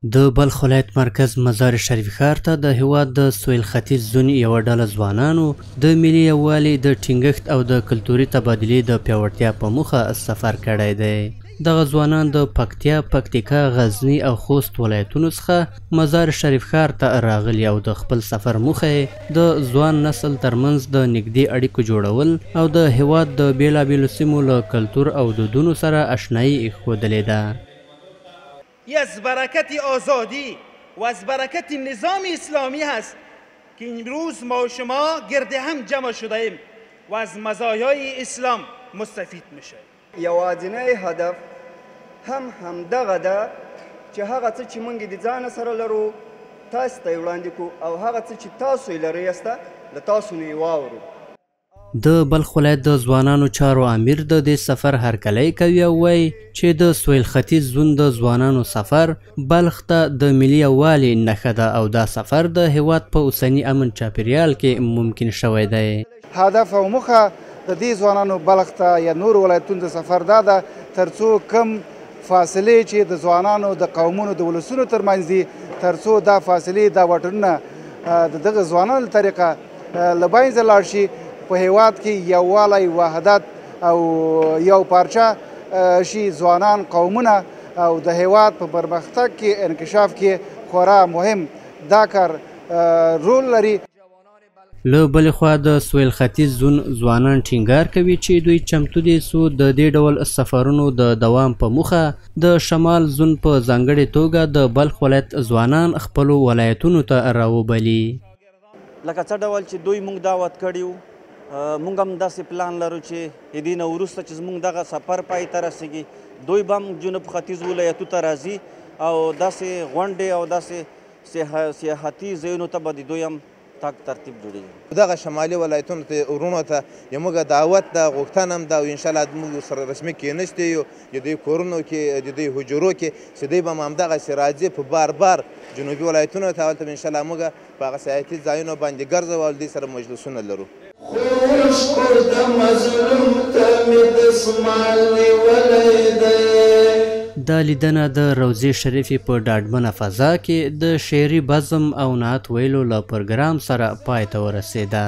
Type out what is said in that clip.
د بلخ ولایت مرکز مزار شریف ښار ته د هیواد د سویل ختیځ زون یوه ډله ځوانانو د ملي یووالي د ټینګښت او د کلتوري تبادلې د پیاوړتیا په موخه سفر کړی دی. دغه ځوانان د پکتیا، پکتیکا، غزني او خوست ولایتونو څخه مزار شریف ښار ته راغلي او د خپل سفر موخه د ځوان نسل ترمنځ د نږدې اړیکو جوړول او د هیواد د بیلابیلو سیمو له کلتور او دودونو سره آشنایي ایښودلې ده. از برکت آزادی و از برکت نظام اسلامی هست که امروز ما و شما گرد هم جمع شده ایم و از مزایای اسلام مستفید میشه. یوازینی هدف همدغه ده چې هغه څه چې موږ د ځان سره لرو تاسو ته وړاندې کوو او هغه څه چې تاسو یې لرئ له تاسو نه یې واورو. د بلخ ولایت د ځوانانو چارو امیر د دې سفر هرکلی کوي او وایي چې د سویل ختیځ زون د ځوانانو سفر بلخ ته د ملي یووالي نښه ده او دا سفر د هیواد په اوسني امن چاپیریال کې ممکن شوی دی. هدف او موخه د دې ځوانانو بلخ ته یا نور ولایتونو د سفر دا ده تر څو کم فاصلې چې د ځوانانو د قومونو د ولسونو ترمنځ دي تر څو دا فاصلې دا واټنونه د دغه ځوانانو له طریقه له منځه لاړ شي، په هیواد کې یووالی، وحدت او یو پارچه شي. ځوانان، قومونه او د هیواد په پرمختګ کې انکشاف کې خورا مهم دا کار رول لري. له بلې خوا د سویل ختیځ زون ځوانان ټینګار کوي چې دوی چمتو دي څو د دې ډول سفرونو د دوام په موخه د شمال زون په ځانګړې توګه د بلخ ولایت ځوانان خپلو ولایتونو ته راوبلي. لکه څه ډول چې دوی موږ دعوت کړي وو، موږ هم داسې پلان لرو چې د دې نه وروسته چې زموږ دغه سفر پای ته رسیږي دوی به هم جنوب ختیځ ولایتو ته راځي او داسې غونډې او داسې سیاحتي ځایونو ته به د دوی هم تګ ترتیب جوړېږي. دغه شمالي ولایتونو ته ورونو ته زموږ دعوت ده، غوښتنه هم ده او انشاءالله موږ سره رسمي کېناستې یو د دوی کورونو کې د دوی حجرو کې چې دوی به هم همدغسې راځي په بار بار جنوبي ولایتونو ته. هلته به انشاءالله موږ په هغه سیاحتي ځایونو باندې ګرځو او دوی سره مجلسونه لرو. دا لیدنه د روضې شریفې په ډاډمنه فضا کې د شعري بزم او نعت ویلو له پروګرام سره پای ته ورسېده.